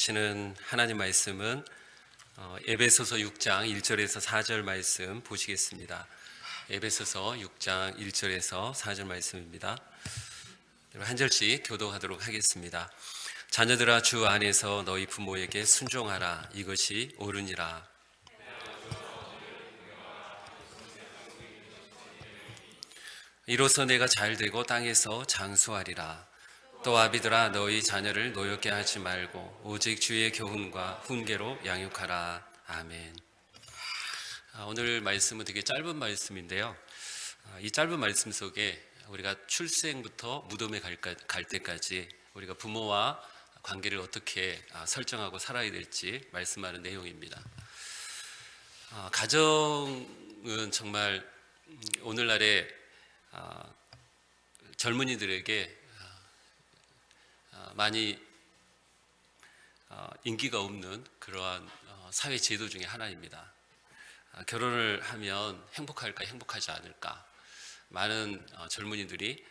보시는 하나님 말씀은 에베소서 6장 1절에서 4절 말씀 보시겠습니다. 에베소서 6장 1절에서 4절 말씀입니다. 한 절씩 교독하도록 하겠습니다. 자녀들아, 주 안에서 너희 부모에게 순종하라. 이것이 옳으니라. 이로써 내가 잘되고 땅에서 장수하리라. 또 아비들아, 너희 자녀를 노엽게 하지 말고 오직 주의 교훈과 훈계로 양육하라. 아멘. 오늘 말씀은 되게 짧은 말씀인데요. 이 짧은 말씀 속에 우리가 출생부터 무덤에 갈 때까지 우리가 부모와 관계를 어떻게 설정하고 살아야 될지 말씀하는 내용입니다. 가정은 정말 오늘날의 젊은이들에게 많이 인기가 없는 그러한 사회 제도 중에 하나입니다. 결혼을 하면 행복할까 행복하지 않을까, 많은 젊은이들이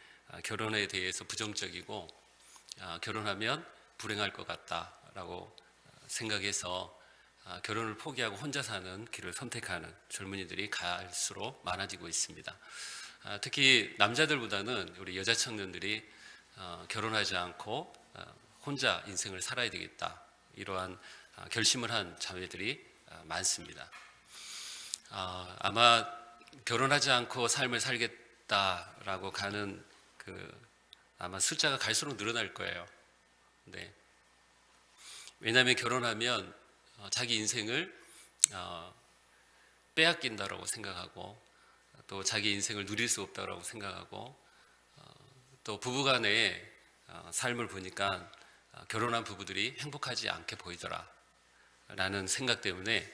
결혼에 대해서 부정적이고 결혼하면 불행할 것 같다라고 생각해서 결혼을 포기하고 혼자 사는 길을 선택하는 젊은이들이 갈수록 많아지고 있습니다. 특히 남자들보다는 우리 여자 청년들이 결혼하지 않고 혼자 인생을 살아야 되겠다, 이러한 결심을 한 자매들이 많습니다. 아마 결혼하지 않고 삶을 살겠다라고 가는 아마 숫자가 갈수록 늘어날 거예요. 네. 왜냐하면 결혼하면 자기 인생을 빼앗긴다라고 생각하고, 또 자기 인생을 누릴 수 없다라고 생각하고, 또 부부간의 삶을 보니까 결혼한 부부들이 행복하지 않게 보이더라 라는 생각 때문에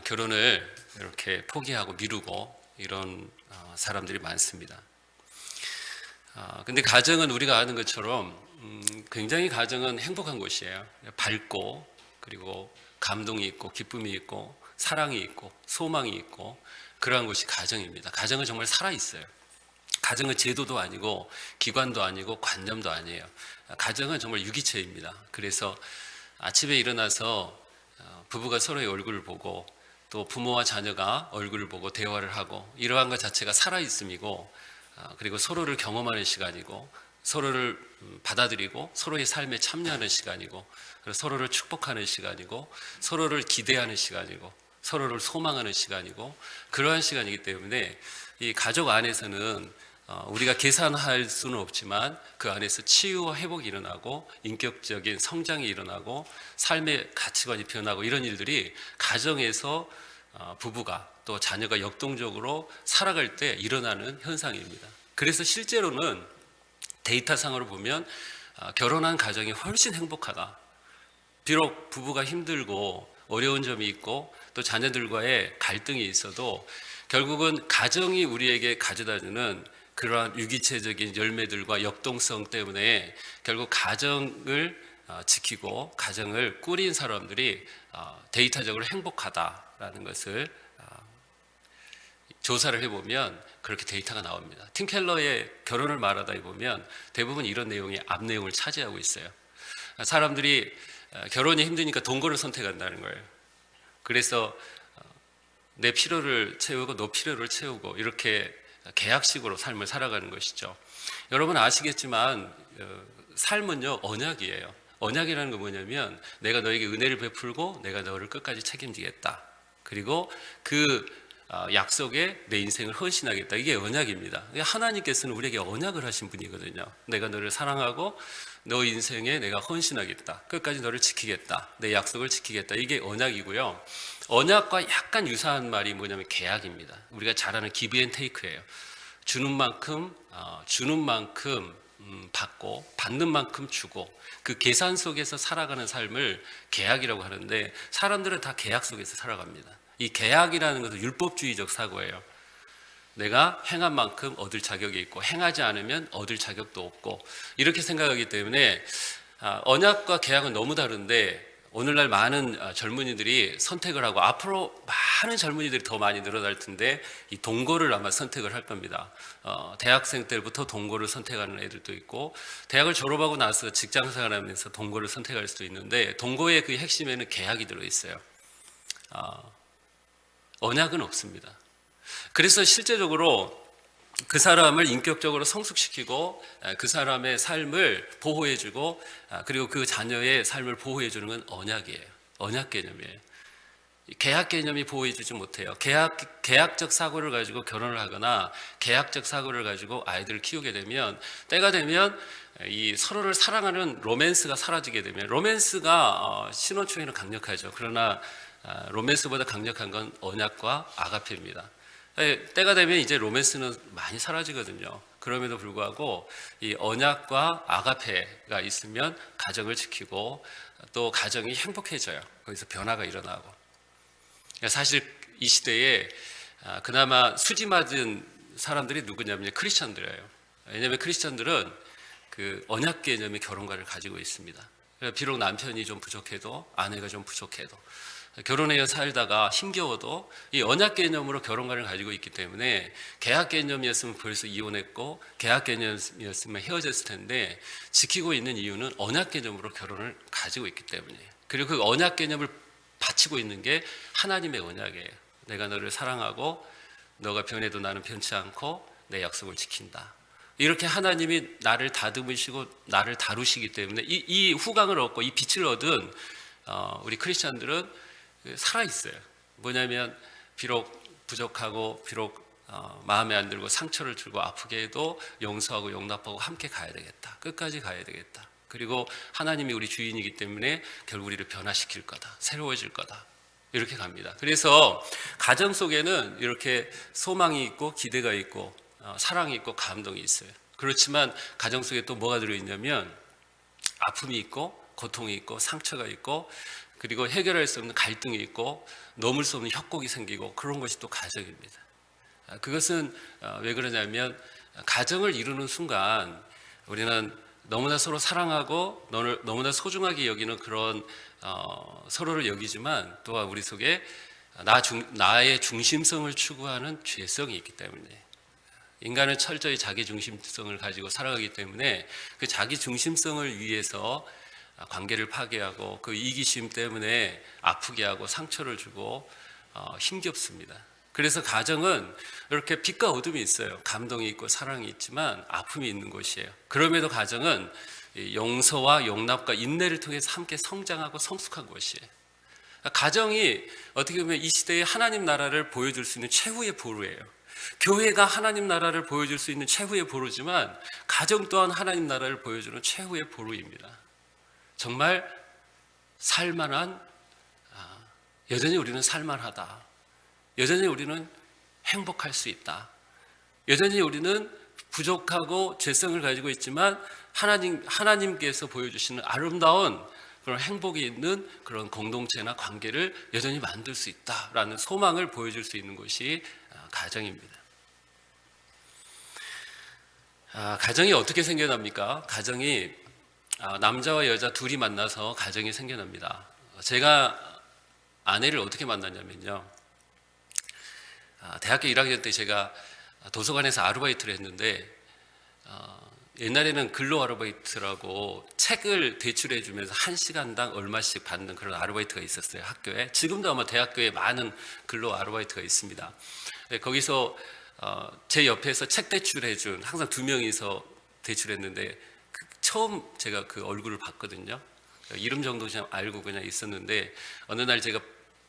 결혼을 이렇게 포기하고 미루고 이런 사람들이 많습니다. 근데 가정은 우리가 아는 것처럼 굉장히 가정은 행복한 곳이에요. 밝고, 그리고 감동이 있고 기쁨이 있고 사랑이 있고 소망이 있고, 그러한 곳이 가정입니다. 가정은 정말 살아있어요. 가정은 제도도 아니고 기관도 아니고 관념도 아니에요. 가정은 정말 유기체입니다. 그래서 아침에 일어나서 부부가 서로의 얼굴을 보고, 또 부모와 자녀가 얼굴을 보고 대화를 하고, 이러한 것 자체가 살아있음이고, 그리고 서로를 경험하는 시간이고, 서로를 받아들이고 서로의 삶에 참여하는 시간이고, 그리고 서로를 축복하는 시간이고, 서로를 기대하는 시간이고, 서로를 소망하는 시간이고, 그러한 시간이기 때문에 이 가족 안에서는 우리가 계산할 수는 없지만 그 안에서 치유와 회복이 일어나고 인격적인 성장이 일어나고 삶의 가치관이 변하고, 이런 일들이 가정에서 부부가 또 자녀가 역동적으로 살아갈 때 일어나는 현상입니다. 그래서 실제로는 데이터상으로 보면 결혼한 가정이 훨씬 행복하다. 비록 부부가 힘들고 어려운 점이 있고 또 자녀들과의 갈등이 있어도 결국은 가정이 우리에게 가져다주는 그러한 유기체적인 열매들과 역동성 때문에 결국 가정을 지키고 가정을 꾸린 사람들이 데이터적으로 행복하다라는 것을 조사를 해보면 그렇게 데이터가 나옵니다. 팀 켈러의 결혼을 말하다 보면 대부분 이런 내용이 앞 내용을 차지하고 있어요. 사람들이 결혼이 힘드니까 동거를 선택한다는 거예요. 그래서 내 필요를 채우고 너 필요를 채우고, 이렇게 계약식으로 삶을 살아가는 것이죠. 여러분 아시겠지만 삶은요 언약이에요. 언약이라는 건 뭐냐면 내가 너에게 은혜를 베풀고 내가 너를 끝까지 책임지겠다, 그리고 그 약속에 내 인생을 헌신하겠다, 이게 언약입니다. 하나님께서는 우리에게 언약을 하신 분이거든요. 내가 너를 사랑하고 너 인생에 내가 헌신하겠다, 끝까지 너를 지키겠다, 내 약속을 지키겠다, 이게 언약이고요. 언약과 약간 유사한 말이 뭐냐면 계약입니다. 우리가 잘 아는 기브 앤 테이크예요. 주는 만큼 받고, 받는 만큼 주고, 그 계산 속에서 살아가는 삶을 계약이라고 하는데, 사람들은 다 계약 속에서 살아갑니다. 이 계약이라는 것은 율법주의적 사고예요. 내가 행한 만큼 얻을 자격이 있고 행하지 않으면 얻을 자격도 없고, 이렇게 생각하기 때문에 언약과 계약은 너무 다른데 오늘날 많은 젊은이들이 선택을 하고 앞으로 많은 젊은이들이 더 많이 늘어날 텐데 이 동거를 아마 선택을 할 겁니다. 대학생 때부터 동거를 선택하는 애들도 있고 대학을 졸업하고 나서 직장 생활하면서 동거를 선택할 수도 있는데 동거의 그 핵심에는 계약이 들어있어요. 언약은 없습니다. 그래서 실제적으로 그 사람을 인격적으로 성숙시키고 그 사람의 삶을 보호해주고 그리고 그 자녀의 삶을 보호해주는 건 언약이에요. 언약 개념이에요. 계약 개념이 보호해주지 못해요. 계약적 사고를 가지고 결혼을 하거나 계약적 사고를 가지고 아이들을 키우게 되면 때가 되면 이 서로를 사랑하는 로맨스가 사라지게 되면 로맨스가 신혼 초에는 강력하죠. 그러나 로맨스보다 강력한 건 언약과 아가페입니다. 때가 되면 이제 로맨스는 많이 사라지거든요. 그럼에도 불구하고 이 언약과 아가페가 있으면 가정을 지키고 또 가정이 행복해져요. 거기서 변화가 일어나고. 사실 이 시대에 그나마 수지 맞은 사람들이 누구냐면 크리스천들이에요. 왜냐하면 크리스천들은 그 언약 개념의 결혼관을 가지고 있습니다. 비록 남편이 좀 부족해도 아내가 좀 부족해도 결혼해 살다가 힘겨워도 이 언약 개념으로 결혼관을 가지고 있기 때문에 계약 개념이었으면 벌써 이혼했고 계약 개념이었으면 헤어졌을 텐데 지키고 있는 이유는 언약 개념으로 결혼을 가지고 있기 때문이에요. 그리고 그 언약 개념을 바치고 있는 게 하나님의 언약이에요. 내가 너를 사랑하고 너가 변해도 나는 변치 않고 내 약속을 지킨다. 이렇게 하나님이 나를 다듬으시고 나를 다루시기 때문에 이 후광을 얻고 이 빛을 얻은 우리 크리스천들은 살아있어요. 뭐냐면 비록 부족하고 비록 마음에 안 들고 상처를 주고 아프게 해도 용서하고 용납하고 함께 가야 되겠다. 끝까지 가야 되겠다. 그리고 하나님이 우리 주인이기 때문에 결국 우리를 변화시킬 거다. 새로워질 거다. 이렇게 갑니다. 그래서 가정 속에는 이렇게 소망이 있고 기대가 있고 사랑이 있고 감동이 있어요. 그렇지만 가정 속에 또 뭐가 들어있냐면 아픔이 있고 고통이 있고 상처가 있고 그리고 해결할 수 없는 갈등이 있고 넘을 수 없는 협곡이 생기고 그런 것이 또 가정입니다. 그것은 왜 그러냐면 가정을 이루는 순간 우리는 너무나 서로 사랑하고 너무나 소중하게 여기는 그런 서로를 여기지만 또한 우리 속에 나의 중심성을 추구하는 죄성이 있기 때문에 인간은 철저히 자기 중심성을 가지고 살아가기 때문에 그 자기 중심성을 위해서 관계를 파괴하고 그 이기심 때문에 아프게 하고 상처를 주고 힘겹습니다. 그래서 가정은 이렇게 빛과 어둠이 있어요. 감동이 있고 사랑이 있지만 아픔이 있는 곳이에요. 그럼에도 가정은 용서와 용납과 인내를 통해서 함께 성장하고 성숙한 곳이에요. 가정이 어떻게 보면 이 시대에 하나님 나라를 보여줄 수 있는 최후의 보루예요. 교회가 하나님 나라를 보여줄 수 있는 최후의 보루지만 가정 또한 하나님 나라를 보여주는 최후의 보루입니다. 정말 살만한, 여전히 우리는 살만하다. 여전히 우리는 행복할 수 있다. 여전히 우리는 부족하고 죄성을 가지고 있지만 하나님께서 보여주시는 아름다운 그런 행복이 있는 그런 공동체나 관계를 여전히 만들 수 있다라는 소망을 보여줄 수 있는 것이 가정입니다. 가정이 어떻게 생겨납니까? 가정이 남자와 여자 둘이 만나서 가정이 생겨납니다. 제가 아내를 어떻게 만났냐면요. 대학교 1학년 때 제가 도서관에서 아르바이트를 했는데 옛날에는 근로 아르바이트라고 책을 대출해 주면서 1시간당 얼마씩 받는 그런 아르바이트가 있었어요, 학교에. 지금도 아마 대학교에 많은 근로 아르바이트가 있습니다. 거기서 제 옆에서 책 대출해 준 항상 2명이서 대출했는데 처음 제가 그 얼굴을 봤거든요. 이름 정도 그냥 알고 그냥 있었는데 어느 날 제가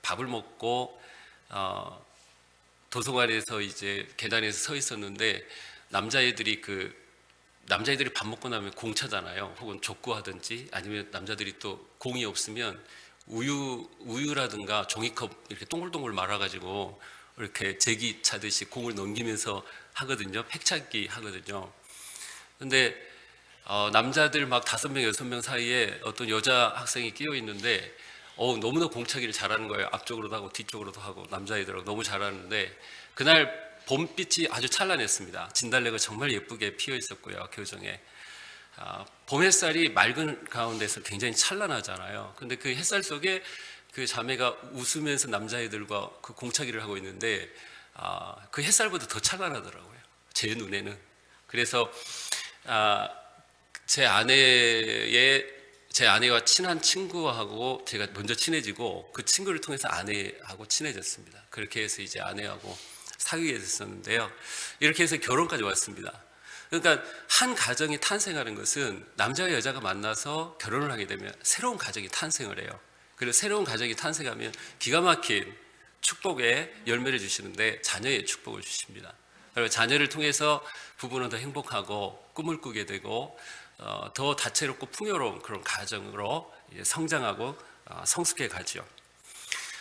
밥을 먹고 도서관에서 이제 계단에서 서 있었는데 남자애들이 밥 먹고 나면 공차잖아요. 혹은 족구하든지 아니면 남자들이 또 공이 없으면 우유라든가 종이컵 이렇게 동글동글 말아가지고 이렇게 제기 차듯이 공을 넘기면서 하거든요. 팩차기 하거든요. 근데 남자들 막 5명, 6명 사이에 어떤 여자 학생이 끼어 있는데 너무나 공차기를 잘하는 거예요. 앞쪽으로도 하고 뒤쪽으로도 하고 남자애들하고 너무 잘하는데 그날 봄빛이 아주 찬란했습니다. 진달래가 정말 예쁘게 피어 있었고요, 교정에. 봄 햇살이 맑은 가운데서 굉장히 찬란하잖아요. 근데 그 햇살 속에 그 자매가 웃으면서 남자애들과 그 공차기를 하고 있는데 그 햇살보다 더 찬란하더라고요, 제 눈에는. 그래서 제 아내와 친한 친구하고 제가 먼저 친해지고 그 친구를 통해서 아내하고 친해졌습니다. 그렇게 해서 이제 아내하고 사귀게 됐었는데요. 이렇게 해서 결혼까지 왔습니다. 그러니까 한 가정이 탄생하는 것은 남자와 여자가 만나서 결혼을 하게 되면 새로운 가정이 탄생을 해요. 그리고 새로운 가정이 탄생하면 기가 막힌 축복의 열매를 주시는데 자녀의 축복을 주십니다. 그리고 자녀를 통해서 부부는 더 행복하고 꿈을 꾸게 되고 더 다채롭고 풍요로운 그런 가정으로 성장하고 성숙해 가죠.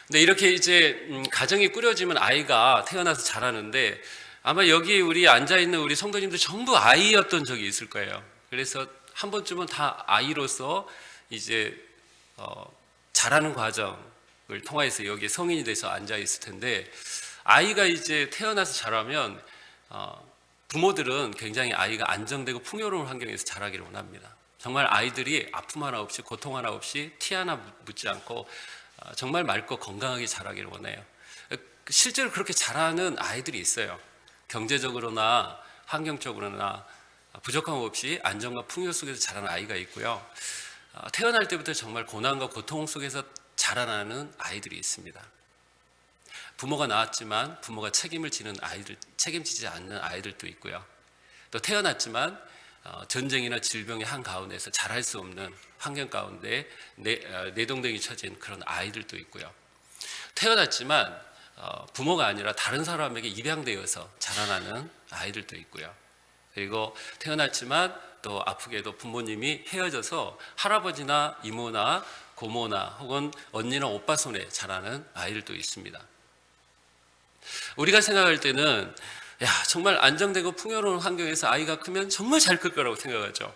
근데 이렇게 이제 가정이 꾸려지면 아이가 태어나서 자라는데 아마 여기 우리 앉아있는 우리 성도님들 전부 아이였던 적이 있을 거예요. 그래서 한 번쯤은 다 아이로서 이제 자라는 과정을 통해서 여기 성인이 돼서 앉아있을 텐데, 아이가 이제 태어나서 자라면 부모들은 굉장히 아이가 안정되고 풍요로운 환경에서 자라기를 원합니다. 정말 아이들이 아픔 하나 없이 고통 하나 없이 티 하나 묻지 않고 정말 맑고 건강하게 자라기를 원해요. 실제로 그렇게 자라는 아이들이 있어요. 경제적으로나 환경적으로나 부족함 없이 안정과 풍요 속에서 자라는 아이가 있고요. 태어날 때부터 정말 고난과 고통 속에서 자라나는 아이들이 있습니다. 부모가 낳았지만 부모가 책임을 지는 아이들, 책임지지 않는 아이들도 있고요. 또 태어났지만 전쟁이나 질병의 한가운데서 자랄 수 없는 환경 가운데 내동댕이 쳐진 그런 아이들도 있고요. 태어났지만 부모가 아니라 다른 사람에게 입양되어서 자라나는 아이들도 있고요. 그리고 태어났지만 또 아프게도 부모님이 헤어져서 할아버지나 이모나 고모나 혹은 언니나 오빠 손에 자라는 아이들도 있습니다. 우리가 생각할 때는 정말 안정되고 풍요로운 환경에서 아이가 크면 정말 잘 클 거라고 생각하죠.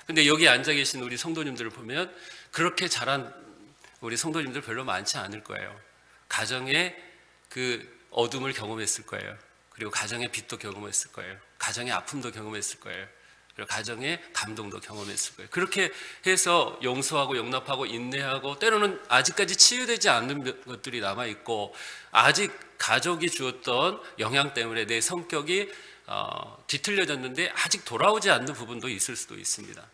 근데 여기 앉아 계신 우리 성도님들을 보면 그렇게 자란 우리 성도님들 별로 많지 않을 거예요. 가정의 그 어둠을 경험했을 거예요. 그리고 가정의 빛도 경험했을 거예요. 가정의 아픔도 경험했을 거예요. 그리고 가정의 감동도 경험했을 거예요. 그렇게 해서 용서하고 용납하고 인내하고 때로는 아직까지 치유되지 않는 것들이 남아있고 아직 가족이 주었던 영향 때문에 내 성격이 뒤틀려졌는데 아직 돌아오지 않는 부분도 있을 수도 있습니다.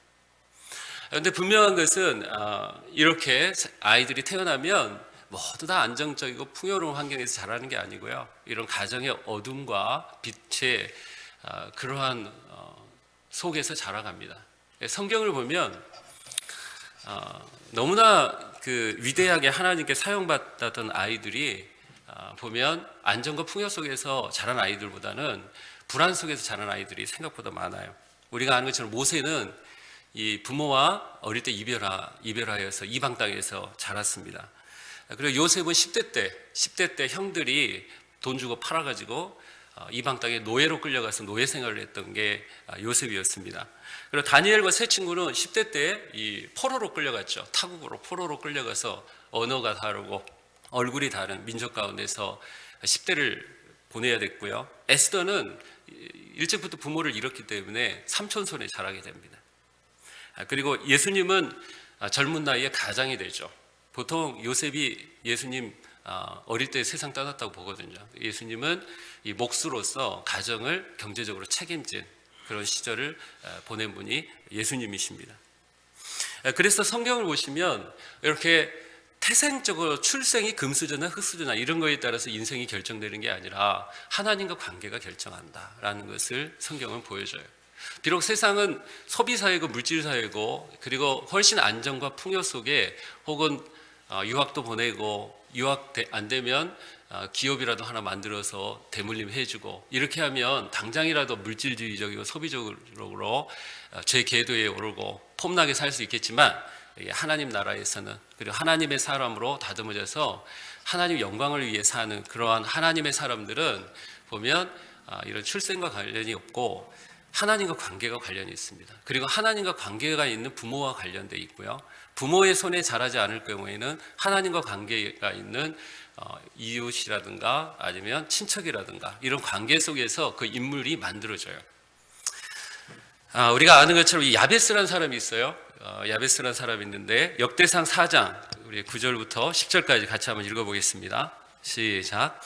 그런데 분명한 것은 이렇게 아이들이 태어나면 모두 다 안정적이고 풍요로운 환경에서 자라는 게 아니고요. 이런 가정의 어둠과 빛의 그러한 속에서 자라갑니다. 성경을 보면 너무나 그 위대하게 하나님께 사용받았던 아이들이 보면 안정과 풍요 속에서 자란 아이들보다는 불안 속에서 자란 아이들이 생각보다 많아요. 우리가 아는 것처럼 모세는 이 부모와 어릴 때 이별하여서 이방 땅에서 자랐습니다. 그리고 요셉은 10대 때 형들이 돈 주고 팔아가지고 이방 땅에 노예로 끌려가서 노예 생활을 했던 게 요셉이었습니다. 그리고 다니엘과 세 친구는 10대 때 이 포로로 끌려갔죠. 타국으로 포로로 끌려가서 언어가 다르고 얼굴이 다른 민족 가운데서 10대를 보내야 됐고요. 에스더는 일찍부터 부모를 잃었기 때문에 삼촌손에 자라게 됩니다. 그리고 예수님은 젊은 나이에 가장이 되죠. 보통 요셉이 예수님 어릴 때 세상 떠났다고 보거든요. 예수님은 이 목수로서 가정을 경제적으로 책임진 그런 시절을 보낸 분이 예수님이십니다. 그래서 성경을 보시면 이렇게 태생적으로 출생이 금수저나 흙수저나 이런 거에 따라서 인생이 결정되는 게 아니라 하나님과 관계가 결정한다라는 것을 성경은 보여줘요. 비록 세상은 소비사회고 물질사회고 그리고 훨씬 안정과 풍요 속에 혹은 유학도 보내고 유학 안 되면 기업이라도 하나 만들어서 대물림 해주고 이렇게 하면 당장이라도 물질주의적이고 소비적으로 제 궤도에 오르고 폼나게 살 수 있겠지만 하나님 나라에서는 그리고 하나님의 사람으로 다듬어져서 하나님 영광을 위해 사는 그러한 하나님의 사람들은 보면 이런 출생과 관련이 없고 하나님과 관계가 관련이 있습니다. 그리고 하나님과 관계가 있는 부모와 관련돼 있고요. 부모의 손에 자라지 않을 경우에는 하나님과 관계가 있는 이웃이라든가 아니면 친척이라든가 이런 관계 속에서 그 인물이 만들어져요. 우리가 아는 것처럼 이 야베스라는 사람이 있어요. 야베스라는 사람이 있는데 역대상 4장 우리 9절부터 10절까지 같이 한번 읽어보겠습니다. 시작.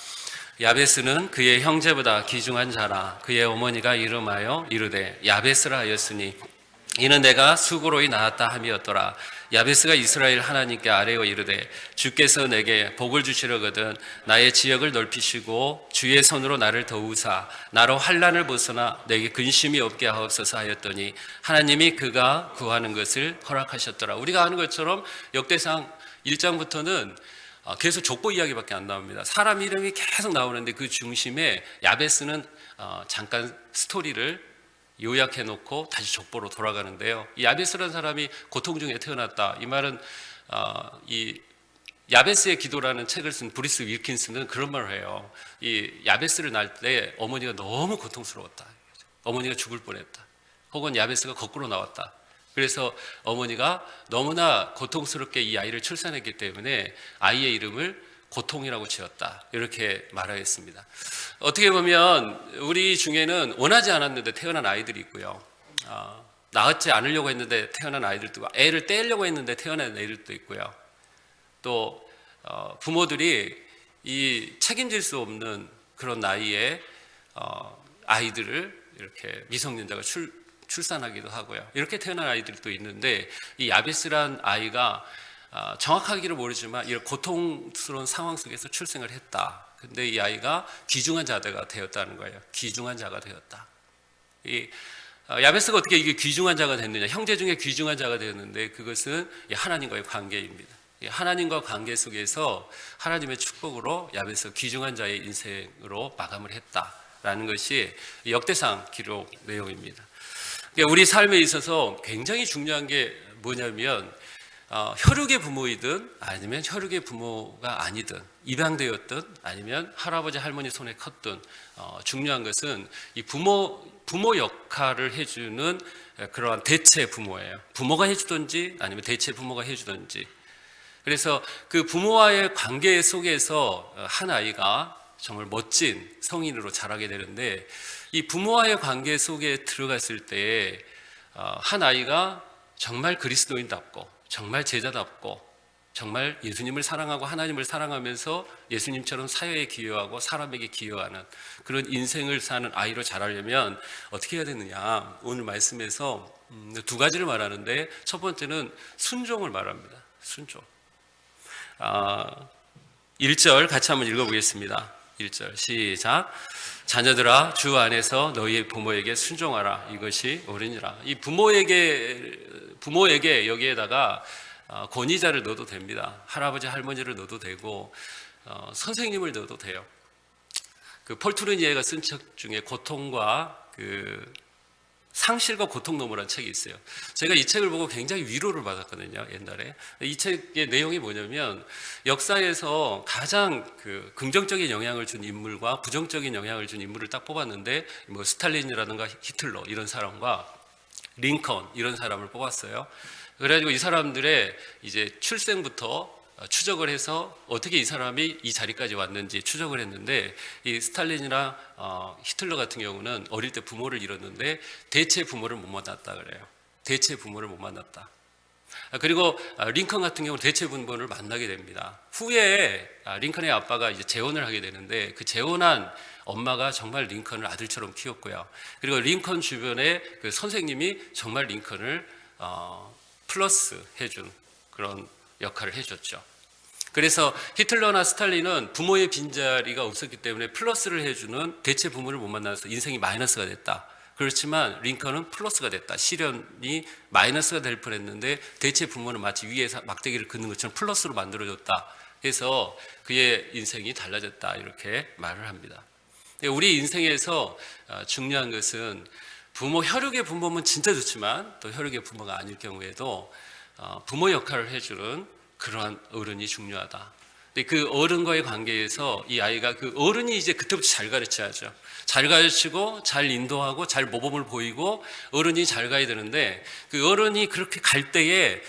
야베스는 그의 형제보다 귀중한 자라. 그의 어머니가 이름하여 이르되 야베스라 하였으니 이는 내가 수고로이 낳았다 함이었더라. 야베스가 이스라엘 하나님께 아뢰어 이르되 주께서 내게 복을 주시려거든 나의 지역을 넓히시고 주의 손으로 나를 도우사 나로 환난을 벗어나 내게 근심이 없게 하옵소서 하였더니 하나님이 그가 구하는 것을 허락하셨더라. 우리가 아는 것처럼 역대상 1장부터는 계속 족보 이야기밖에 안 나옵니다. 사람 이름이 계속 나오는데 그 중심에 야베스는 잠깐 스토리를 요약해놓고 다시 족보로 돌아가는데요. 이 야베스라는 사람이 고통 중에 태어났다. 이 말은 이 야베스의 기도라는 책을 쓴 브리스 윌킨스는 그런 말을 해요. 이 야베스를 낳을 때 어머니가 너무 고통스러웠다. 어머니가 죽을 뻔했다. 혹은 야베스가 거꾸로 나왔다. 그래서 어머니가 너무나 고통스럽게 이 아이를 출산했기 때문에 아이의 이름을 고통이라고 지었다. 이렇게 말하였습니다. 어떻게 보면 우리 중에는 원하지 않았는데 태어난 아이들이 있고요. 낳지 않으려고 했는데 태어난 아이들도 있고, 애를 떼려고 했는데 태어난 애들도 있고요. 또 부모들이 이 책임질 수 없는 그런 나이에 아이들을 이렇게 미성년자가 출산하기도 하고요. 이렇게 태어난 아이들도 있는데 이 야베스란 아이가 정확하기를 모르지만 이런 고통스러운 상황 속에서 출생을 했다. 근데 이 아이가 귀중한 자가 되었다는 거예요. 귀중한 자가 되었다. 이 야베스가 어떻게 이게 귀중한 자가 됐느냐? 형제 중에 귀중한 자가 되었는데 그것은 하나님과의 관계입니다. 하나님과 관계 속에서 하나님의 축복으로 야베스가 귀중한 자의 인생으로 마감을 했다라는 것이 역대상 기록 내용입니다. 우리 삶에 있어서 굉장히 중요한 게 뭐냐면 혈육의 부모이든 아니면 혈육의 부모가 아니든 입양되었든 아니면 할아버지 할머니 손에 컸든 중요한 것은 이 부모 역할을 해주는 그러한 대체 부모예요. 부모가 해주든지 아니면 대체 부모가 해주든지. 그래서 그 부모와의 관계 속에서 한 아이가 정말 멋진 성인으로 자라게 되는데 이 부모와의 관계 속에 들어갔을 때 한 아이가 정말 그리스도인답고 정말 제자답고 정말 예수님을 사랑하고 하나님을 사랑하면서 예수님처럼 사회에 기여하고 사람에게 기여하는 그런 인생을 사는 아이로 자라려면 어떻게 해야 되느냐. 오늘 말씀에서 두 가지를 말하는데 첫 번째는 순종을 말합니다. 순종. 1절 같이 한번 읽어보겠습니다. 1절 시작. 자녀들아 주 안에서 너희의 부모에게 순종하라. 이것이 옳으니라. 이 부모에게 여기에다가 권위자를 넣어도 됩니다. 할아버지 할머니를 넣어도 되고 선생님을 넣어도 돼요. 그 폴 투르니에가 쓴 책 중에 고통과 상실과 고통 너머라는 책이 있어요. 제가 이 책을 보고 굉장히 위로를 받았거든요. 옛날에. 이 책의 내용이 뭐냐면 역사에서 가장 긍정적인 영향을 준 인물과 부정적인 영향을 준 인물을 딱 뽑았는데 뭐 스탈린이라든가 히틀러 이런 사람과 링컨 이런 사람을 뽑았어요. 그래가지고 이 사람들의 이제 출생부터 추적을 해서 어떻게 이 사람이 이 자리까지 왔는지 추적을 했는데 이 스탈린이나 히틀러 같은 경우는 어릴 때 부모를 잃었는데 대체 부모를 못 만났다 그래요. 대체 부모를 못 만났다. 그리고 링컨 같은 경우는 대체 부모를 만나게 됩니다. 후에 링컨의 아빠가 이제 재혼을 하게 되는데 그 재혼한 엄마가 정말 링컨을 아들처럼 키웠고요. 그리고 링컨 주변에 그 선생님이 정말 링컨을 플러스 해준 그런 역할을 해줬죠. 그래서 히틀러나 스탈린은 부모의 빈자리가 없었기 때문에 플러스를 해주는 대체 부모를 못 만나서 인생이 마이너스가 됐다. 그렇지만 링컨은 플러스가 됐다. 시련이 마이너스가 될 뻔했는데 대체 부모는 마치 위에서 막대기를 긋는 것처럼 플러스로 만들어줬다. 해서 그의 인생이 달라졌다. 이렇게 말을 합니다. 우리 인생에서 중요한 것은 부모 혈육의 부모면 진짜 좋지만 또 혈육의 부모가 아닐 경우에도 부모 역할을 해주는 그러한 어른이 중요하다. 근데 그 어른과의 관계에서 이 아이가 그 어른이 이제 그때부터 잘 가르쳐야죠. 잘 가르치고 잘 인도하고 잘 모범을 보이고 어른이 잘 가야 되는데 그 어른이 그렇게 갈 때에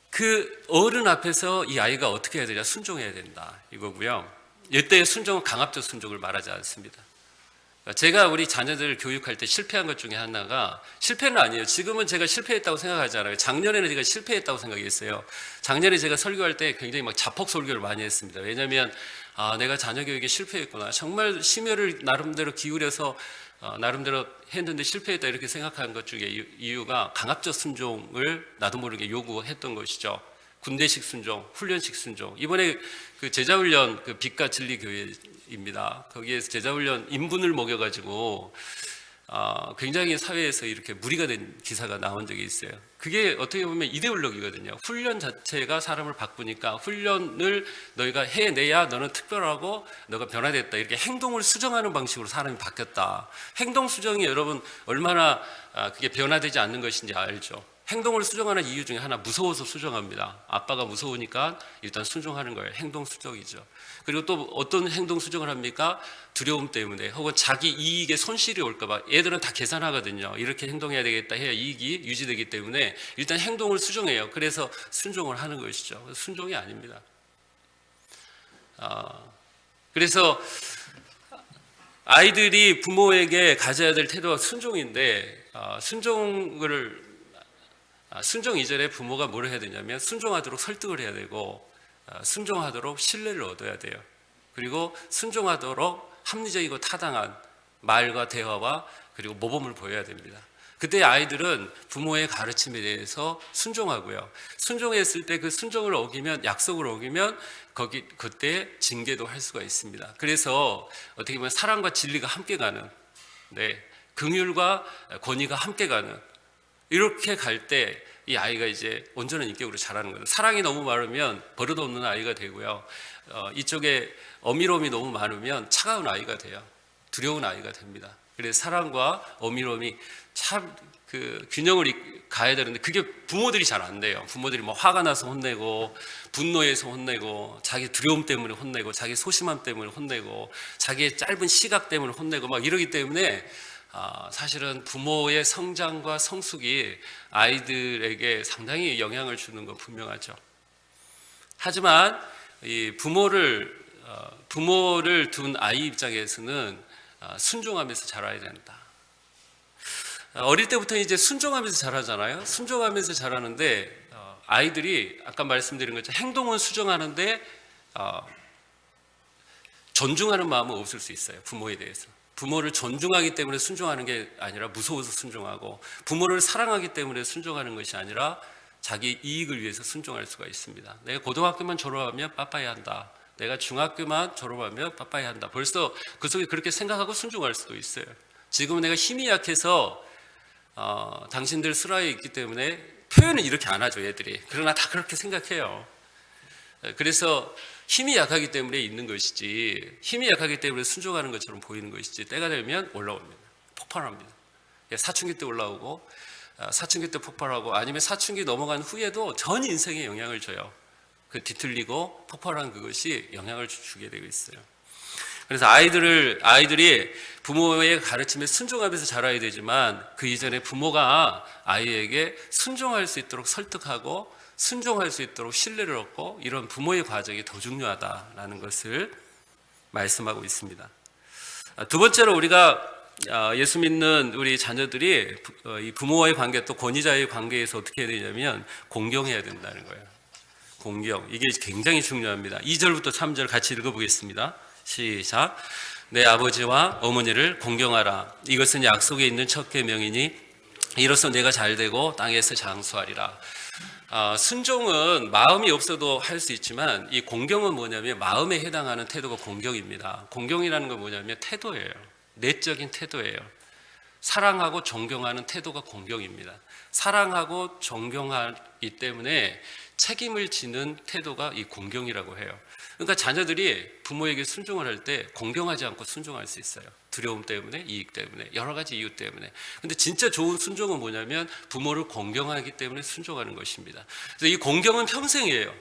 그 어른 앞에서 이 아이가 어떻게 해야 되냐? 순종해야 된다 이거고요. 이때의 순종은 강압적 순종을 말하지 않습니다. 제가 우리 자녀들 교육할 때 실패한 것 중에 하나가, 실패는 아니에요. 지금은 제가 실패했다고 생각하지 않아요. 작년에는 제가 실패했다고 생각했어요. 작년에 제가 설교할 때 굉장히 막 자폭 설교를 많이 했습니다. 왜냐하면 내가 자녀 교육에 실패했구나. 정말 심혈을 나름대로 기울여서 나름대로 했는데 실패했다 이렇게 생각한 것 중에 이유가 강압적 순종을 나도 모르게 요구했던 것이죠. 군대식 순종, 훈련식 순종. 이번에 그 제자훈련 그 빛과 진리 교회입니다. 거기에서 제자훈련 인분을 먹여가지고 굉장히 사회에서 이렇게 무리가 된 기사가 나온 적이 있어요. 그게 어떻게 보면 이데올로기거든요. 훈련 자체가 사람을 바꾸니까 훈련을 너희가 해내야 너는 특별하고 너가 변화됐다. 이렇게 행동을 수정하는 방식으로 사람이 바뀌었다. 행동 수정이 여러분 얼마나 그게 변화되지 않는 것인지 알죠. 행동을 수정하는 이유 중에 하나, 무서워서 수정합니다. 아빠가 무서우니까 일단 순종하는 거예요. 행동 수정이죠. 그리고 또 어떤 행동 수정을 합니까? 두려움 때문에, 혹은 자기 이익에 손실이 올까 봐. 애들은 다 계산하거든요. 이렇게 행동해야 되겠다 해야 이익이 유지되기 때문에 일단 행동을 수정해요. 그래서 순종을 하는 것이죠. 순종이 아닙니다. 그래서 아이들이 부모에게 가져야 될 태도가 순종인데, 순종 이전에 부모가 뭘 해야 되냐면 순종하도록 설득을 해야 되고, 순종하도록 신뢰를 얻어야 돼요. 그리고 순종하도록 합리적이고 타당한 말과 대화와 그리고 모범을 보여야 됩니다. 그때 아이들은 부모의 가르침에 대해서 순종하고요. 순종했을 때 그 순종을 어기면, 약속을 어기면 그때 징계도 할 수가 있습니다. 그래서 어떻게 보면 사랑과 진리가 함께 가는, 긍휼과 권위가 함께 가는, 이렇게 갈 때 이 아이가 이제 온전한 인격으로 자라는 거예요. 사랑이 너무 많으면 버릇없는 아이가 되고요. 이쪽에 어미로움이 너무 많으면 차가운 아이가 돼요. 두려운 아이가 됩니다. 그래서 사랑과 어미로움이 참 그 균형을 가야 되는데 그게 부모들이 잘 안 돼요. 부모들이 뭐 화가 나서 혼내고, 분노해서 혼내고, 자기 두려움 때문에 혼내고, 자기 소심함 때문에 혼내고, 자기의 짧은 시각 때문에 혼내고 막 이러기 때문에 사실은 부모의 성장과 성숙이 아이들에게 상당히 영향을 주는 건 분명하죠. 하지만 이 부모를 둔 아이 입장에서는 순종하면서 자라야 된다. 어릴 때부터 이제 순종하면서 자라잖아요. 순종하면서 자라는데 아이들이 아까 말씀드린 것처럼 행동은 수정하는데 존중하는 마음은 없을 수 있어요. 부모에 대해서. 부모를 존중하기 때문에 순종하는 게 아니라 무서워서 순종하고, 부모를 사랑하기 때문에 순종하는 것이 아니라 자기 이익을 위해서 순종할 수가 있습니다. 내가 고등학교만 졸업하면 빠빠이 한다. 내가 중학교만 졸업하면 빠빠이 한다. 벌써 그 속에 그렇게 생각하고 순종할 수도 있어요. 지금은 내가 힘이 약해서 당신들 슬하에 있기 때문에 표현은 이렇게 안 하죠, 애들이. 그러나 다 그렇게 생각해요. 그래서 힘이 약하기 때문에 있는 것이지, 힘이 약하기 때문에 순종하는 것처럼 보이는 것이지, 때가 되면 올라옵니다. 폭발합니다. 사춘기 때 올라오고, 사춘기 때 폭발하고, 아니면 사춘기 넘어간 후에도 전 인생에 영향을 줘요. 그 뒤틀리고 폭발한 그것이 영향을 주게 되고 있어요. 그래서 아이들이 부모의 가르침에 순종하면서 자라야 되지만, 그 이전에 부모가 아이에게 순종할 수 있도록 설득하고 순종할 수 있도록 신뢰를 얻고, 이런 부모의 과정이 더 중요하다라는 것을 말씀하고 있습니다. 두 번째로 우리가 예수 믿는 우리 자녀들이 이 부모와의 관계, 또 권위자의 관계에서 어떻게 해야 되냐면 공경해야 된다는 거예요. 공경, 이게 굉장히 중요합니다. 2절부터 3절 같이 읽어보겠습니다. 시작. 내 아버지와 어머니를 공경하라. 이것은 약속에 있는 첫 계명이니 이로써 내가 잘되고 땅에서 장수하리라. 순종은 마음이 없어도 할 수 있지만, 이 공경은 뭐냐면 마음에 해당하는 태도가 공경입니다. 공경이라는 건 뭐냐면 태도예요. 내적인 태도예요. 사랑하고 존경하는 태도가 공경입니다. 사랑하고 존경하기 때문에 책임을 지는 태도가 이 공경이라고 해요. 그러니까 자녀들이 부모에게 순종을 할 때 공경하지 않고 순종할 수 있어요. 두려움 때문에, 이익 때문에, 여러 가지 이유 때문에. 근데 진짜 좋은 순종은 뭐냐면 부모를 공경하기 때문에 순종하는 것입니다. 그래서 이 공경은 평생이에요.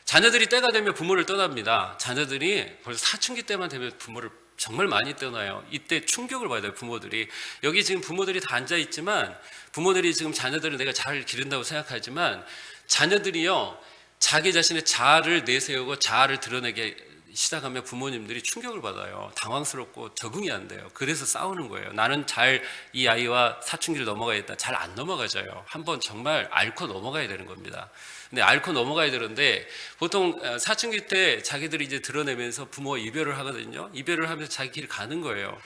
자녀들이 때가 되면 부모를 떠납니다. 자녀들이 벌써 사춘기 때만 되면 부모를 정말 많이 떠나요. 이때 충격을 받아요, 부모들이. 여기 지금 부모들이 다 앉아 있지만, 부모들이 지금 자녀들을 내가 잘 기른다고 생각하지만, 자녀들이요, 자기 자신의 자아를 내세우고 자아를 드러내게 시작하면 부모님들이 충격을 받아요. 당황스럽고 적응이 안 돼요. 그래서 싸우는 거예요. 나는 잘 이 아이와 사춘기를 넘어가야겠다. 잘 안 넘어가져요. 한번 정말 앓고 넘어가야 되는 겁니다. 근데 앓고 넘어가야 되는데 보통 사춘기 때 자기들이 이제 드러내면서 부모와 이별을 하거든요. 이별을 하면서 자기 길 가는 거예요.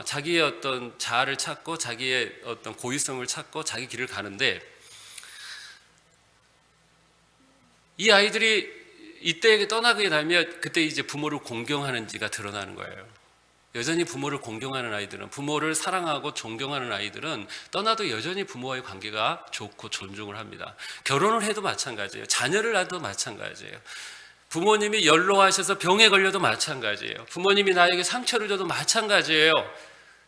자기의 어떤 자아를 찾고 자기의 어떤 고유성을 찾고 자기 길을 가는데 이 아이들이 이때 떠나게 되면 그때 이제 부모를 공경하는지가 드러나는 거예요. 여전히 부모를 공경하는 아이들은, 부모를 사랑하고 존경하는 아이들은 떠나도 여전히 부모와의 관계가 좋고 존중을 합니다. 결혼을 해도 마찬가지예요. 자녀를 낳아도 마찬가지예요. 부모님이 연로하셔서 병에 걸려도 마찬가지예요. 부모님이 나에게 상처를 줘도 마찬가지예요.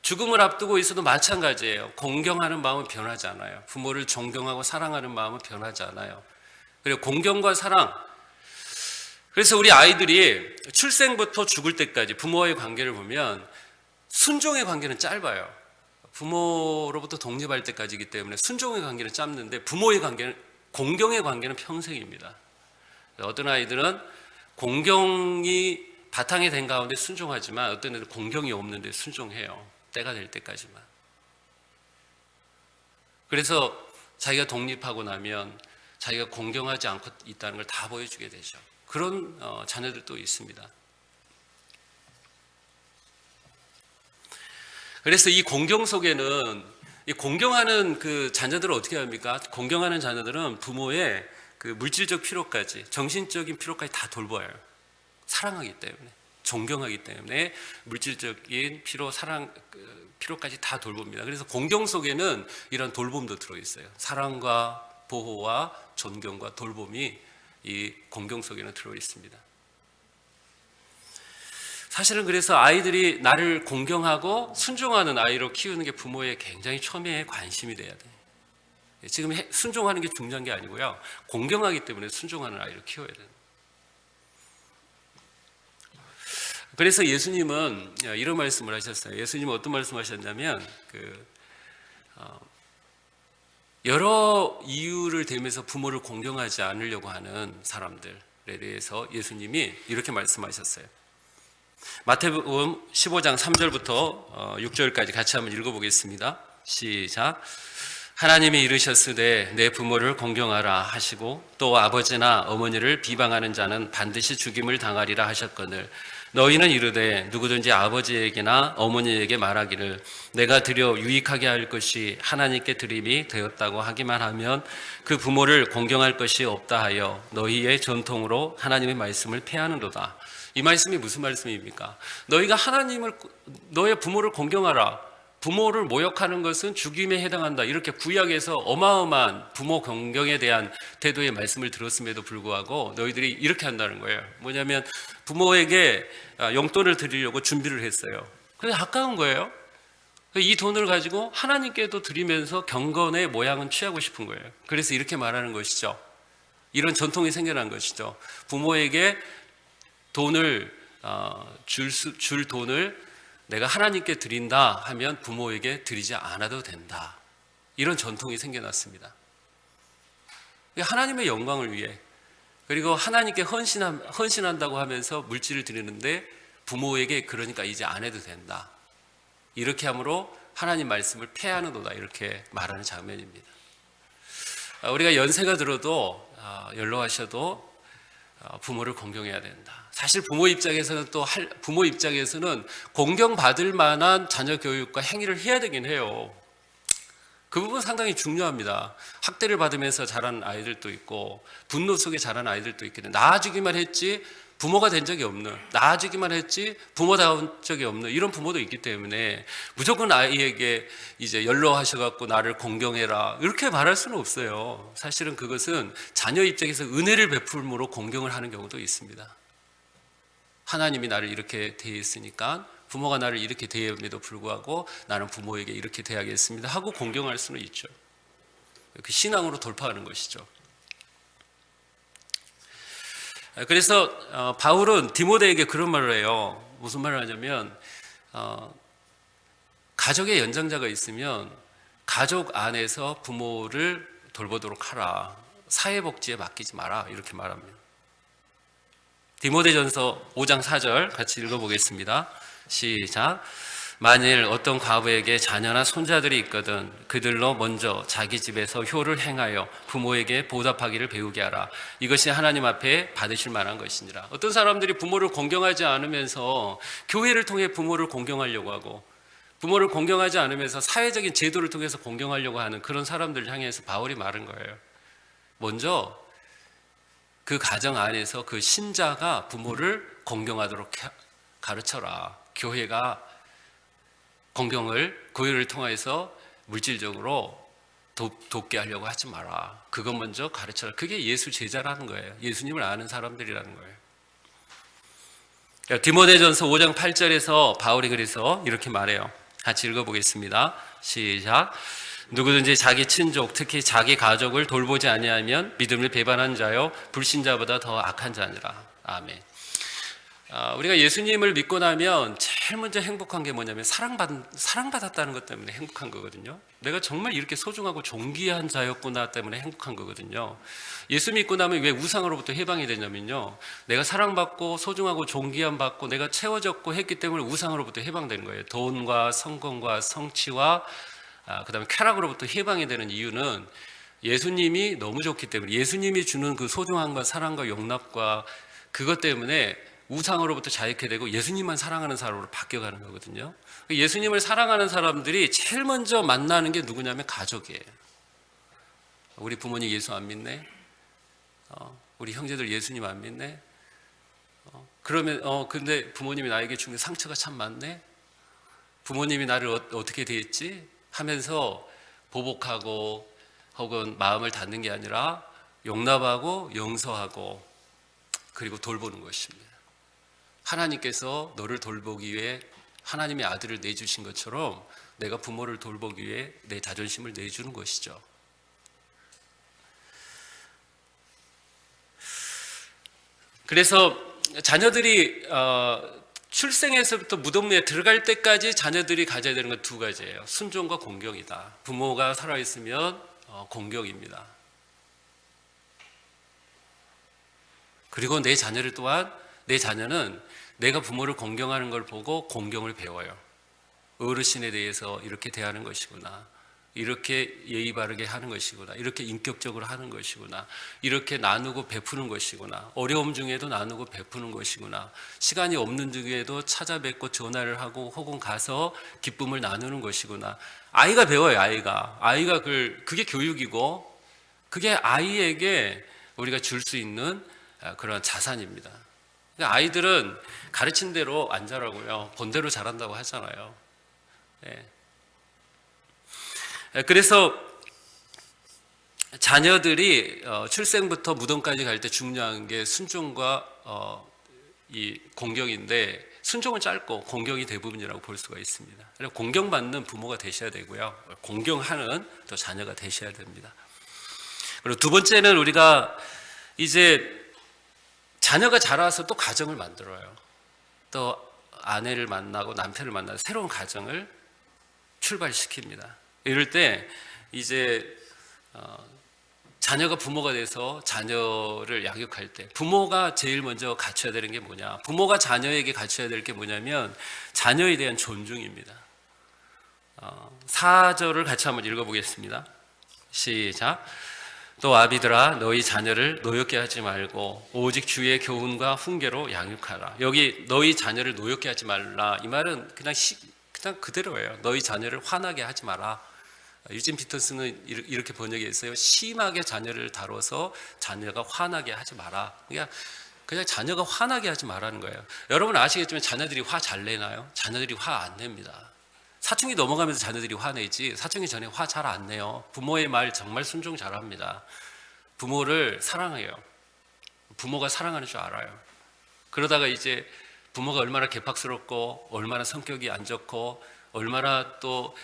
죽음을 앞두고 있어도 마찬가지예요. 공경하는 마음은 변하지 않아요. 부모를 존경하고 사랑하는 마음은 변하지 않아요. 그리고 공경과 사랑, 그래서 우리 아이들이 출생부터 죽을 때까지 부모와의 관계를 보면 순종의 관계는 짧아요. 부모로부터 독립할 때까지이기 때문에 순종의 관계는 짧는데 부모의 관계는, 공경의 관계는 평생입니다. 어떤 아이들은 공경이 바탕이 된 가운데 순종하지만 어떤 애들은 공경이 없는데 순종해요. 때가 될 때까지만. 그래서 자기가 독립하고 나면 자기가 공경하지 않고 있다는 걸 다 보여주게 되죠. 그런 자녀들도 있습니다. 그래서 이 공경 속에는, 이 공경하는 그 자녀들은 어떻게 합니까? 공경하는 자녀들은 부모의 그 물질적 필요까지, 정신적인 필요까지 다 돌봐요. 사랑하기 때문에, 존경하기 때문에 물질적인 필요, 사랑, 필요까지 다 돌봅니다. 그래서 공경 속에는 이런 돌봄도 들어있어요. 사랑과 보호와 존경과 돌봄이 이 공경 속에는 들어있습니다. 사실은 그래서 아이들이 나를 공경하고 순종하는 아이로 키우는 게 부모의 굉장히 초미의 관심이 돼야 돼요. 지금 순종하는 게 중요한 게 아니고요. 공경하기 때문에 순종하는 아이를 키워야 돼요. 그래서 예수님은 이런 말씀을 하셨어요. 예수님은 어떤 말씀을 하셨냐면 여러 이유를 대면서 부모를 공경하지 않으려고 하는 사람들에 대해서 예수님이 이렇게 말씀하셨어요. 마태복음 15장 3절부터 6절까지 같이 한번 읽어보겠습니다. 시작. 하나님이 이르셨으되 내 부모를 공경하라 하시고 또 아버지나 어머니를 비방하는 자는 반드시 죽임을 당하리라 하셨거늘 너희는 이르되 누구든지 아버지에게나 어머니에게 말하기를 내가 드려 유익하게 할 것이 하나님께 드림이 되었다고 하기만 하면 그 부모를 공경할 것이 없다 하여 너희의 전통으로 하나님의 말씀을 폐하는도다. 이 말씀이 무슨 말씀입니까? 너희가 너의 부모를 공경하라. 부모를 모욕하는 것은 죽임에 해당한다. 이렇게 구약에서 어마어마한 부모 공경에 대한 태도의 말씀을 들었음에도 불구하고 너희들이 이렇게 한다는 거예요. 뭐냐면 부모에게 용돈을 드리려고 준비를 했어요. 근데 아까운 거예요. 이 돈을 가지고 하나님께도 드리면서 경건의 모양은 취하고 싶은 거예요. 그래서 이렇게 말하는 것이죠. 이런 전통이 생겨난 것이죠. 부모에게 돈을 줄 돈을 내가 하나님께 드린다 하면 부모에게 드리지 않아도 된다. 이런 전통이 생겨났습니다. 하나님의 영광을 위해 그리고 하나님께 헌신한다고 하면서 물질을 드리는데 부모에게 그러니까 이제 안 해도 된다. 이렇게 함으로 하나님 말씀을 폐하는도다. 이렇게 말하는 장면입니다. 우리가 연세가 들어도 연로하셔도 부모를 공경해야 된다. 사실 부모 입장에서는 공경받을 만한 자녀 교육과 행위를 해야 되긴 해요. 그 부분 상당히 중요합니다. 학대를 받으면서 자란 아이들도 있고 분노 속에 자란 아이들도 있거든요. 낳아주기만 했지 부모가 된 적이 없는, 낳아주기만 했지 부모다운 적이 없는 이런 부모도 있기 때문에 무조건 아이에게 이제 연로하셔갖고 나를 공경해라 이렇게 말할 수는 없어요. 사실은 그것은 자녀 입장에서 은혜를 베풀므로 공경을 하는 경우도 있습니다. 하나님이 나를 이렇게 대했으니까 부모가 나를 이렇게 대함에도 불구하고 나는 부모에게 이렇게 대하겠습니다 하고 공경할 수는 있죠. 그 신앙으로 돌파하는 것이죠. 그래서 바울은 디모데에게 그런 말을 해요. 무슨 말을 하냐면 가족의 연장자가 있으면 가족 안에서 부모를 돌보도록 하라. 사회복지에 맡기지 마라. 이렇게 말합니다. 디모데전서 5장 4절 같이 읽어보겠습니다. 시작. 만일 어떤 과부에게 자녀나 손자들이 있거든 그들로 먼저 자기 집에서 효를 행하여 부모에게 보답하기를 배우게 하라. 이것이 하나님 앞에 받으실 만한 것이니라. 어떤 사람들이 부모를 공경하지 않으면서 교회를 통해 부모를 공경하려고 하고, 부모를 공경하지 않으면서 사회적인 제도를 통해서 공경하려고 하는 그런 사람들을 향해서 바울이 말한 거예요. 먼저 그 가정 안에서 그 신자가 부모를 공경하도록 가르쳐라. 교회가 공경을 교회를 통해서 물질적으로 돕게 하려고 하지 마라. 그것 먼저 가르쳐라. 그게 예수 제자라는 거예요. 예수님을 아는 사람들이라는 거예요. 디모데전서 5장 8절에서 바울이 그래서 이렇게 말해요. 같이 읽어보겠습니다. 시작. 누구든지 자기 친족 특히 자기 가족을 돌보지 아니하면 믿음을 배반한 자요 불신자보다 더 악한 자니라. 아멘. 우리가 예수님을 믿고 나면 제일 먼저 행복한 게 뭐냐면 사랑받았다는 것 때문에 행복한 거거든요. 내가 정말 이렇게 소중하고 존귀한 자였구나 때문에 행복한 거거든요. 예수 믿고 나면 왜 우상으로부터 해방이 되냐면요, 내가 사랑받고 소중하고 존귀함 받고 내가 채워졌고 했기 때문에 우상으로부터 해방되는 거예요. 돈과 성공과 성취와 그다음에 쾌락으로부터 해방이 되는 이유는 예수님이 너무 좋기 때문에, 예수님이 주는 그 소중함과 사랑과 용납과 그것 때문에 우상으로부터 자유케 되고 예수님만 사랑하는 사람으로 바뀌어가는 거거든요. 예수님을 사랑하는 사람들이 제일 먼저 만나는 게 누구냐면 가족이에요. 우리 부모님 예수 안 믿네? 우리 형제들 예수님 안 믿네? 그러면 근데 부모님이 나에게 준 상처가 참 많네? 부모님이 나를 어떻게 대했지? 하면서 보복하고 혹은 마음을 닫는 게 아니라 용납하고 용서하고 그리고 돌보는 것입니다. 하나님께서 너를 돌보기 위해 하나님의 아들을 내주신 것처럼 내가 부모를 돌보기 위해 내 자존심을 내주는 것이죠. 그래서 자녀들이 출생에서부터 무덤에 들어갈 때까지 자녀들이 가져야 되는 건 두 가지예요. 순종과 공경이다. 부모가 살아있으면 공경입니다. 그리고 내 자녀를 또한, 내 자녀는 내가 부모를 공경하는 걸 보고 공경을 배워요. 어르신에 대해서 이렇게 대하는 것이구나, 이렇게 예의 바르게 하는 것이구나, 이렇게 인격적으로 하는 것이구나, 이렇게 나누고 베푸는 것이구나, 어려움 중에도 나누고 베푸는 것이구나, 시간이 없는 중에도 찾아뵙고 전화를 하고 혹은 가서 기쁨을 나누는 것이구나. 아이가 배워요. 아이가 그게 교육이고 그게 아이에게 우리가 줄 수 있는 그런 자산입니다. 아이들은 가르친 대로 안 자라고요, 본대로 자란다고 하잖아요. 그래서 자녀들이 출생부터 무덤까지 갈 때 중요한 게 순종과 이 공경인데, 순종은 짧고 공경이 대부분이라고 볼 수가 있습니다. 그래서 공경받는 부모가 되셔야 되고요, 공경하는 또 자녀가 되셔야 됩니다. 그리고 두 번째는 우리가 이제 자녀가 자라서 또 가정을 만들어요. 또 아내를 만나고 남편을 만나서 새로운 가정을 출발시킵니다. 이럴 때 이제 자녀가 부모가 돼서 자녀를 양육할 때 부모가 제일 먼저 갖춰야 되는 게 뭐냐? 부모가 자녀에게 갖춰야 될 게 뭐냐면 자녀에 대한 존중입니다. 4절을 같이 한번 읽어보겠습니다. 시작. 또 아비들아 너희 자녀를 노엽게 하지 말고 오직 주의 교훈과 훈계로 양육하라. 여기 너희 자녀를 노엽게 하지 말라, 이 말은 그냥 그대로예요. 너희 자녀를 화나게 하지 마라. 유진 피터스는 이렇게 번역했어요. 심하게 자녀를 다뤄서 자녀가 화나게 하지 마라. 그냥 자녀가 화나게 하지 말라는 거예요. 여러분 아시겠지만 자녀들이 화 잘 내나요? 자녀들이 화 안 냅니다. 사춘기 넘어가면서 자녀들이 화내지 사춘기 전에 화 잘 안 내요. 부모의 말 정말 순종 잘합니다. 부모를 사랑해요. 부모가 사랑하는 줄 알아요. 그러다가 이제 부모가 얼마나 개팍스럽고 얼마나 성격이 안 좋고 얼마나 또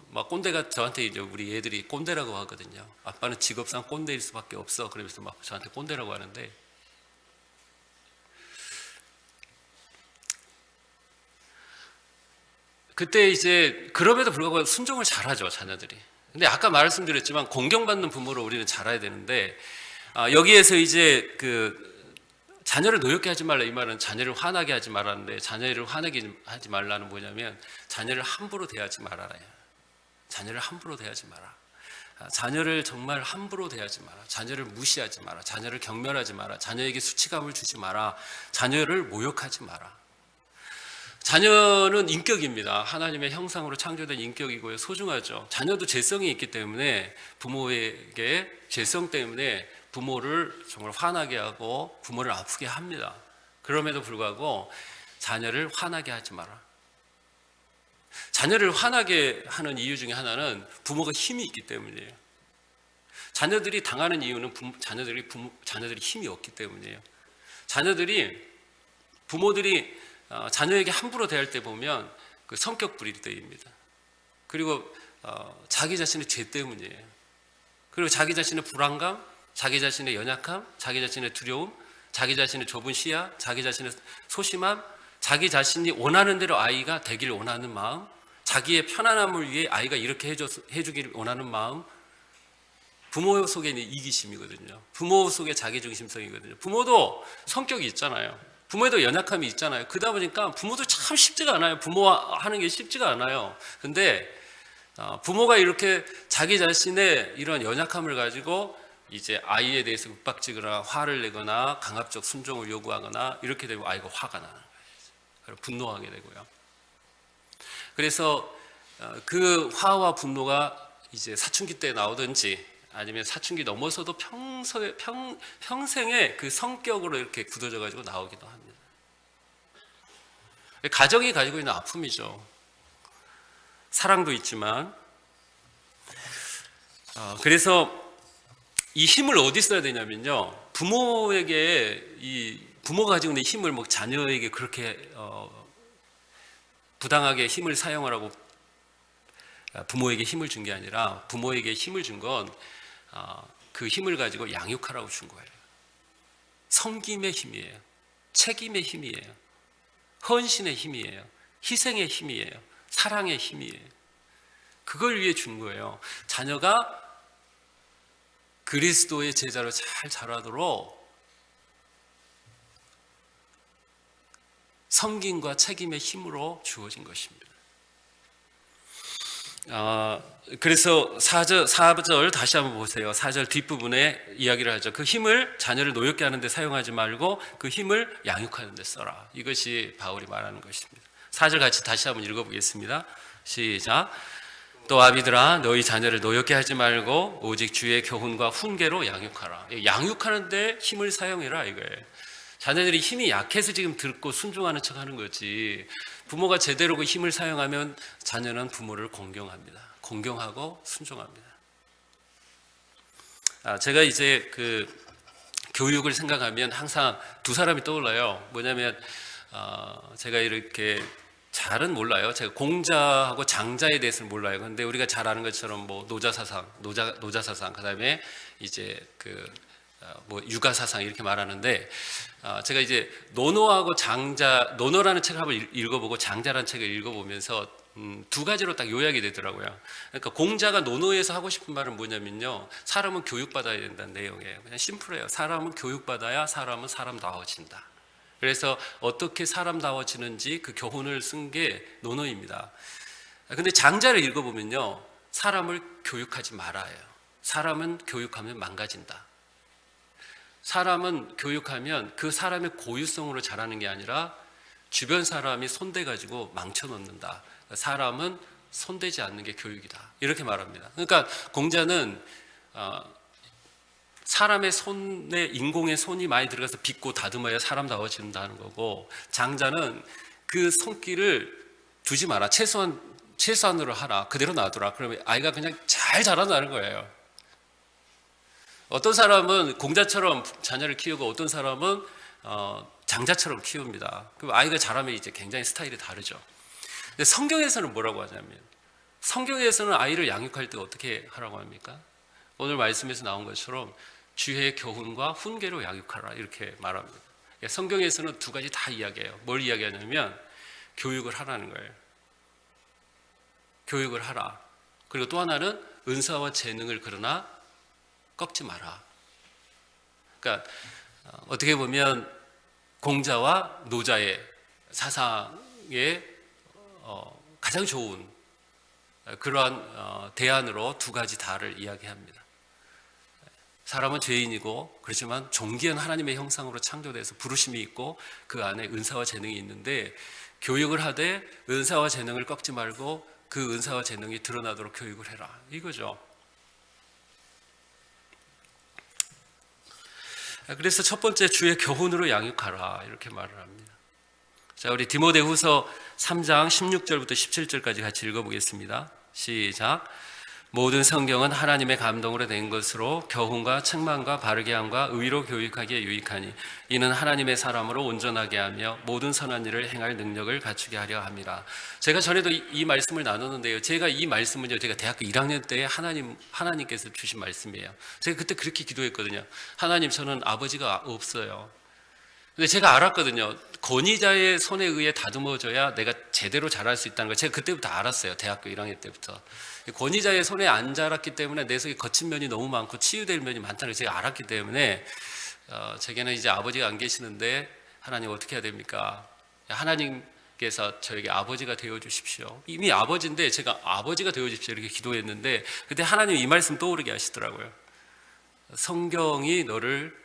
막 꼰대가, 저한테 이제 우리 애들이 꼰대라고 하거든요. 아빠는 직업상 꼰대일 수밖에 없어. 그러면서 막 저한테 꼰대라고 하는데, 그때 이제 그럼에도 불구하고 순종을 잘하죠, 자녀들이. 근데 아까 말씀드렸지만 공경받는 부모로 우리는 자라야 되는데, 여기에서 이제 자녀를 노엽게 하지 말라 이 말은 자녀를 화나게 하지 말라는데, 자녀를 화나게 하지 말라는 뭐냐면 자녀를 함부로 대하지 말아라. 자녀를 함부로 대하지 마라. 자녀를 정말 함부로 대하지 마라. 자녀를 무시하지 마라. 자녀를 경멸하지 마라. 자녀에게 수치감을 주지 마라. 자녀를 모욕하지 마라. 자녀는 인격입니다. 하나님의 형상으로 창조된 인격이고요. 소중하죠. 자녀도 죄성이 있기 때문에 부모에게 죄성 때문에 부모를 정말 화나게 하고 부모를 아프게 합니다. 그럼에도 불구하고 자녀를 화나게 하지 마라. 자녀를 화나게 하는 이유 중에 하나는 부모가 힘이 있기 때문이에요. 자녀들이 당하는 이유는 자녀들이 힘이 없기 때문이에요. 부모들이 자녀에게 함부로 대할 때 보면 그 성격 불일대입니다. 그리고 자기 자신의 죄 때문이에요. 그리고 자기 자신의 불안감, 자기 자신의 연약함, 자기 자신의 두려움, 자기 자신의 좁은 시야, 자기 자신의 소심함, 자기 자신이 원하는 대로 아이가 되기를 원하는 마음, 자기의 편안함을 위해 아이가 이렇게 해주기를 원하는 마음, 부모 속에 있는 이기심이거든요. 부모 속에 자기중심성이거든요. 부모도 성격이 있잖아요. 부모에도 연약함이 있잖아요. 그러다 보니까 부모도 참 쉽지가 않아요. 부모와 하는 게 쉽지가 않아요. 근데 부모가 이렇게 자기 자신의 이런 연약함을 가지고 이제 아이에 대해서 윽박지거나 화를 내거나 강압적 순종을 요구하거나 이렇게 되면 아이가 화가 나는 거예요. 분노하게 되고요. 그래서 그 화와 분노가 이제 사춘기 때 나오든지 아니면 사춘기 넘어서도 평생에 그 성격으로 이렇게 굳어져 가지고 나오기도 합니다. 가정이 가지고 있는 아픔이죠. 사랑도 있지만. 그래서 이 힘을 어디 써야 되냐면요, 부모가 가지고 있는 힘을 뭐 자녀에게 그렇게 부당하게 힘을 사용하라고 부모에게 힘을 준 게 아니라, 부모에게 힘을 준 건 그 힘을 가지고 양육하라고 준 거예요. 섬김의 힘이에요. 책임의 힘이에요. 헌신의 힘이에요. 희생의 힘이에요. 사랑의 힘이에요. 그걸 위해 준 거예요. 자녀가 그리스도의 제자로 잘 자라도록 섬김과 책임의 힘으로 주어진 것입니다. 그래서 4절 다시 한번 보세요. 4절 뒷부분에 이야기를 하죠. 그 힘을 자녀를 노엽게 하는 데 사용하지 말고 그 힘을 양육하는 데 써라. 이것이 바울이 말하는 것입니다. 4절 같이 다시 한번 읽어보겠습니다. 시작. 또 아비들아, 너희 자녀를 노엽게 하지 말고 오직 주의 교훈과 훈계로 양육하라. 양육하는 데 힘을 사용해라 이거예요. 자녀들이 힘이 약해서 지금 듣고 순종하는 척 하는 거지, 부모가 제대로 그 힘을 사용하면 자녀는 부모를 공경합니다. 공경하고 순종합니다. 제가 이제 그 교육을 생각하면 항상 두 사람이 떠올라요. 뭐냐면 제가 이렇게 잘은 몰라요. 제가 공자하고 장자에 대해서는 몰라요. 근데 우리가 잘 아는 것처럼 뭐 노자사상, 그다음에 이제 뭐 육아사상 이렇게 말하는데, 제가 이제 노노하고 장자, 노노라는 책을 한번 읽어보고 장자라는 책을 읽어보면서 두 가지로 딱 요약이 되더라고요. 그러니까 공자가 노노에서 하고 싶은 말은 뭐냐면요, 사람은 교육받아야 된다는 내용이에요. 그냥 심플해요. 사람은 교육받아야 사람은 사람다워진다. 그래서 어떻게 사람다워지는지 그 교훈을 쓴 게 노노입니다. 근데 장자를 읽어보면요, 사람을 교육하지 말아요. 사람은 교육하면 망가진다. 사람은 교육하면 그 사람의 고유성으로 자라는 게 아니라 주변 사람이 손대가지고 망쳐놓는다. 사람은 손대지 않는 게 교육이다. 이렇게 말합니다. 그러니까 공자는 사람의 손에 인공의 손이 많이 들어가서 빚고 다듬어야 사람다워진다는 거고, 장자는 그 손길을 두지 마라. 최소한으로 하라. 그대로 놔두라. 그러면 아이가 그냥 잘 자란다는 거예요. 어떤 사람은 공자처럼 자녀를 키우고 어떤 사람은 장자처럼 키웁니다. 그럼 아이가 자라면 이제 굉장히 스타일이 다르죠. 근데 성경에서는 뭐라고 하냐면, 성경에서는 아이를 양육할 때 어떻게 하라고 합니까? 오늘 말씀에서 나온 것처럼 주의 교훈과 훈계로 양육하라 이렇게 말합니다. 성경에서는 두 가지 다 이야기해요. 뭘 이야기하냐면 교육을 하라는 거예요. 교육을 하라. 그리고 또 하나는 은사와 재능을 그러나 꺾지 마라. 그러니까 어떻게 보면 공자와 노자의 사상의 가장 좋은 그러한 대안으로 두 가지 다를 이야기합니다. 사람은 죄인이고 그렇지만 존귀한 하나님의 형상으로 창조돼서 부르심이 있고 그 안에 은사와 재능이 있는데, 교육을 하되 은사와 재능을 꺾지 말고 그 은사와 재능이 드러나도록 교육을 해라, 이거죠. 그래서 첫 번째, 주의 교훈으로 양육하라, 이렇게 말을 합니다. 자, 우리 디모데후서 3장 16절부터 17절까지 같이 읽어보겠습니다. 시작. 모든 성경은 하나님의 감동으로 된 것으로 교훈과 책망과 바르게 함과 의로 교육하기에 유익하니 이는 하나님의 사람으로 온전하게 하며 모든 선한 일을 행할 능력을 갖추게 하려 함이라. 제가 전에도 이 말씀을 나누는데요, 제가 이 말씀은요, 제가 대학교 1학년 때 하나님께서 주신 말씀이에요. 제가 그때 그렇게 기도했거든요. 하나님, 저는 아버지가 없어요. 근데 제가 알았거든요. 권위자의 손에 의해 다듬어져야 내가 제대로 잘할 수 있다는 걸 제가 그때부터 알았어요. 대학교 1학년 때부터. 권위자의 손에 안 자랐기 때문에 내 속에 거친 면이 너무 많고 치유될 면이 많다는 걸 제가 알았기 때문에 제게는 이제 아버지가 안 계시는데 하나님 어떻게 해야 됩니까? 하나님께서 저에게 아버지가 되어 주십시오. 이미 아버지인데 제가 아버지가 되어 주십시오 이렇게 기도했는데, 그때 하나님 이 말씀 떠오르게 하시더라고요. 성경이 너를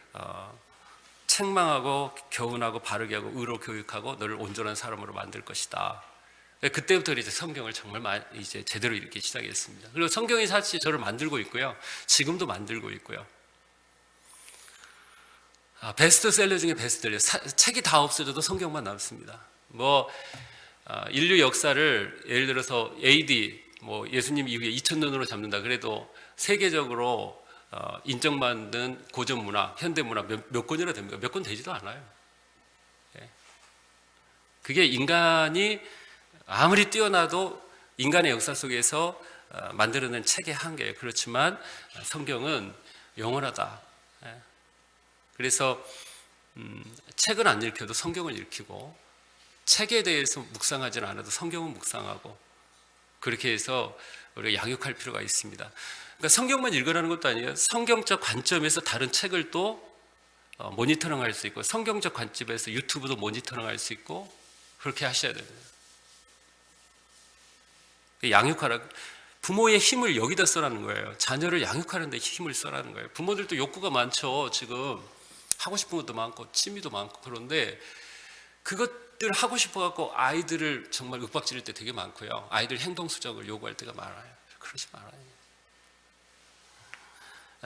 책망하고 교훈하고 바르게 하고 의로 교육하고 너를 온전한 사람으로 만들 것이다. 그때부터 이제 성경을 정말 이제 제대로 읽기 시작했습니다. 그리고 성경이 사실 저를 만들고 있고요, 지금도 만들고 있고요. 베스트셀러 중에 베스트셀러, 책이 다 없어져도 성경만 남습니다. 인류 역사를 예를 들어서 AD 예수님 이후에 2000년으로 잡는다 그래도 세계적으로 인정받는 고전 문화, 현대 문화 몇 권이나 됩니까? 몇 권 되지도 않아요. 그게 인간이 아무리 뛰어나도 인간의 역사 속에서 만들어낸 책의 한계예요. 그렇지만 성경은 영원하다. 그래서 책은 안 읽혀도 성경을 읽히고, 책에 대해서 묵상하지는 않아도 성경은 묵상하고, 그렇게 해서 우리가 양육할 필요가 있습니다. 그러니까 성경만 읽으라는 것도 아니에요. 성경적 관점에서 다른 책을 또 모니터링할 수 있고, 성경적 관점에서 유튜브도 모니터링할 수 있고, 그렇게 하셔야 됩니다. 양육하라. 부모의 힘을 여기다 써라는 거예요. 자녀를 양육하는 데 힘을 써라는 거예요. 부모들도 욕구가 많죠. 지금 하고 싶은 것도 많고 취미도 많고, 그런데 그것들 하고 싶어 갖고 아이들을 정말 윽박지를 때 되게 많고요. 아이들 행동 수정을 요구할 때가 많아요. 그러지 말아요.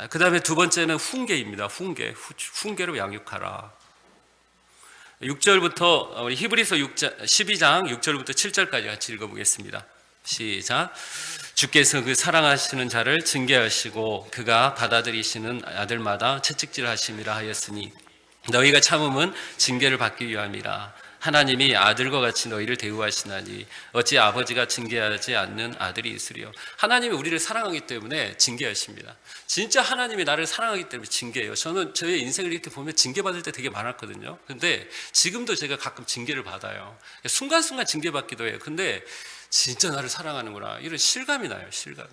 그 다음에 두 번째는 훈계입니다. 훈계로 양육하라. 6절부터 우리 히브리서 12장 6절부터 7절까지 같이 읽어보겠습니다. 시작. 주께서 그 사랑하시는 자를 징계하시고 그가 받아들이시는 아들마다 채찍질하심이라 하였으니 너희가 참음은 징계를 받기 위함이라. 하나님이 아들과 같이 너희를 대우하시나니 어찌 아버지가 징계하지 않는 아들이 있으리요. 하나님이 우리를 사랑하기 때문에 징계하십니다. 진짜 하나님이 나를 사랑하기 때문에 징계해요. 저는 저의 인생을 이렇게 보면 징계받을 때 되게 많았거든요. 근데 지금도 제가 가끔 징계를 받아요. 순간순간 징계받기도 해요. 근데 진짜 나를 사랑하는구나, 이런 실감이 나요. 실감이.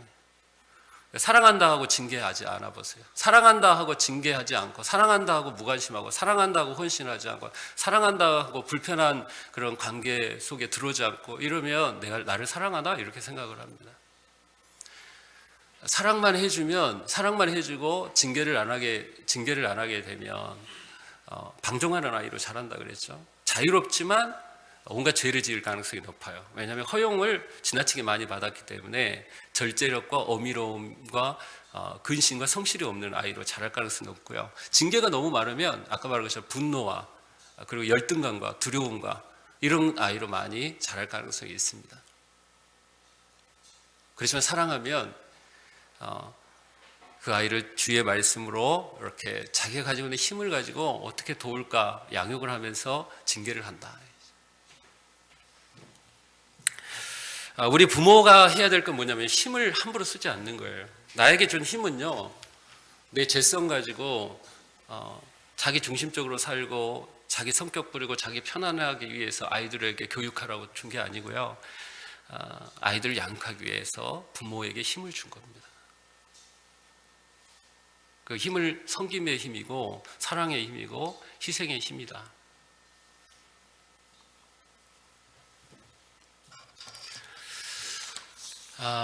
사랑한다 하고 징계하지 않아 보세요. 사랑한다 하고 징계하지 않고, 사랑한다 하고 무관심하고, 사랑한다 하고 헌신하지 않고, 사랑한다 하고 불편한 그런 관계 속에 들어오지 않고 이러면 내가 나를 사랑하나? 이렇게 생각을 합니다. 사랑만 해주고 징계를 안 하게 되면 방종하는 아이로 자란다 그랬죠. 자유롭지만 온갖 죄를 지을 가능성이 높아요. 왜냐하면 허용을 지나치게 많이 받았기 때문에 절제력과 어미로움과 근심과 성실이 없는 아이로 자랄 가능성이 높고요. 징계가 너무 많으면 아까 말한 것처럼 분노와 그리고 열등감과 두려움과 이런 아이로 많이 자랄 가능성이 있습니다. 그렇지만 사랑하면 그 아이를 주의 말씀으로 이렇게 자기가 가지고 있는 힘을 가지고 어떻게 도울까 양육을 하면서 징계를 한다. 우리 부모가 해야 될 건 뭐냐면 힘을 함부로 쓰지 않는 거예요. 나에게 준 힘은요, 내 재성 가지고 자기 중심적으로 살고 자기 성격 부리고 자기 편안하기 위해서 아이들에게 교육하라고 준 게 아니고요, 아이들을 양육하기 위해서 부모에게 힘을 준 겁니다. 그 힘을 섬김의 힘이고 사랑의 힘이고 희생의 힘이다.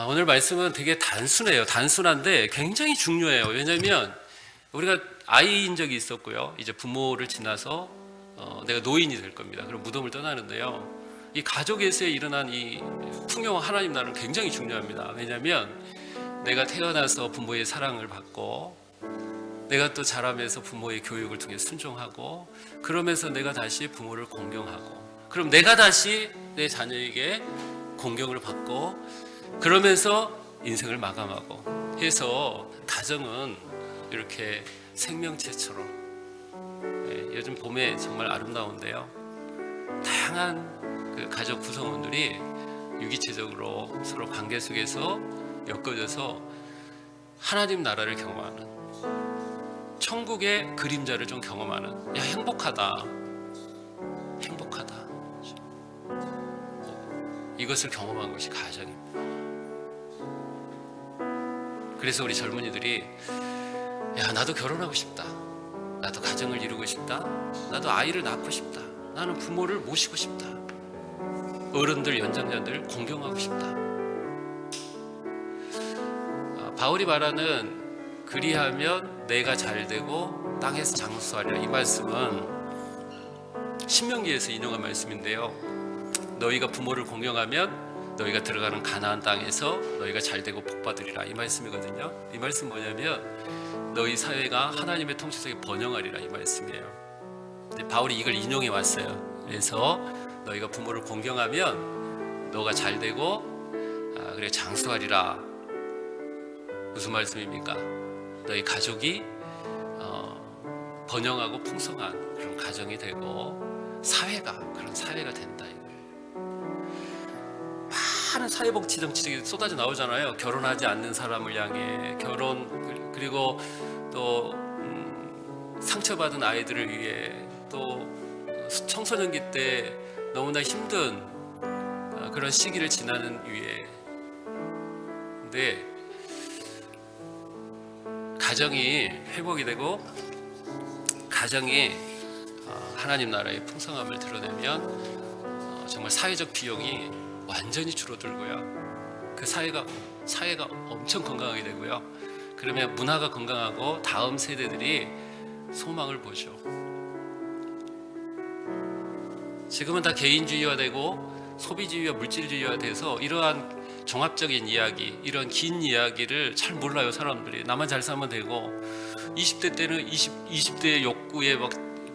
오늘 말씀은 되게 단순해요. 단순한데 굉장히 중요해요. 왜냐하면 우리가 아이인 적이 있었고요. 이제 부모를 지나서 내가 노인이 될 겁니다. 그럼 무덤을 떠나는데요. 이 가족에서 일어난 이 풍요와 하나님 나라는 굉장히 중요합니다. 왜냐하면 내가 태어나서 부모의 사랑을 받고 내가 또 자라면서 부모의 교육을 통해 순종하고 그러면서 내가 다시 부모를 공경하고 그럼 내가 다시 내 자녀에게 공경을 받고 그러면서 인생을 마감하고 해서 가정은 이렇게 생명체처럼 요즘 봄에 정말 아름다운데요. 다양한 그 가족 구성원들이 유기체적으로 서로 관계 속에서 엮어져서 하나님 나라를 경험하는 천국의 그림자를 좀 경험하는 야 행복하다 이것을 경험한 것이 가정입니다. 그래서 우리 젊은이들이 야 나도 결혼하고 싶다, 나도 가정을 이루고 싶다, 나도 아이를 낳고 싶다, 나는 부모를 모시고 싶다, 어른들 연장자들 공경하고 싶다. 바울이 말하는 그리하면 내가 잘되고 땅에서 장수하리라, 이 말씀은 신명기에서 인용한 말씀인데요. 너희가 부모를 공경하면 너희가 들어가는 가나안 땅에서 너희가 잘되고 복받으리라, 이 말씀이거든요. 이 말씀 뭐냐면 너희 사회가 하나님의 통치 속에 번영하리라, 이 말씀이에요. 근데 바울이 이걸 인용해 왔어요. 그래서 너희가 부모를 공경하면 너가 잘되고 그래 장수하리라. 무슨 말씀입니까? 너희 가족이 번영하고 풍성한 그런 가정이 되고 사회가 그런 사회가 된다. 많은 사회복지 정책이 쏟아져 나오잖아요. 결혼하지 않는 사람을 향해 결혼, 그리고 또 상처받은 아이들을 위해, 또 청소년기 때 너무나 힘든 그런 시기를 지나는 위해. 근데 가정이 회복이 되고 가정이 하나님 나라의 풍성함을 드러내면 정말 사회적 비용이 완전히 줄어들고요. 그 사회가 엄청 건강하게 되고요. 그러면 문화가 건강하고 다음 세대들이 소망을 보죠. 지금은 다 개인주의화되고 소비주의와 물질주의화 돼서 이러한 종합적인 이야기, 이런 긴 이야기를 잘 몰라요. 사람들이 나만 잘 살면 되고, 20대 때는 20대의 욕구에 막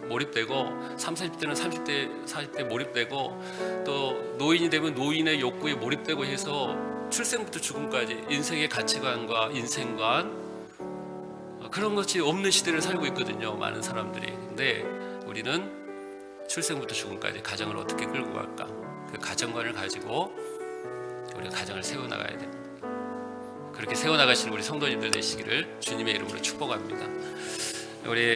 몰입되고 30, 40대는 40대 몰입되고, 또 노인이 되면 노인의 욕구에 몰입되고 해서 출생부터 죽음까지 인생의 가치관과 인생관 그런 것이 없는 시대를 살고 있거든요. 많은 사람들이. 근데 우리는 출생부터 죽음까지 가정을 어떻게 끌고 갈까? 그 가정관을 가지고 우리가 가정을 세워나가야 됩니다. 그렇게 세워나가시는 우리 성도님들 되시기를 주님의 이름으로 축복합니다. 우리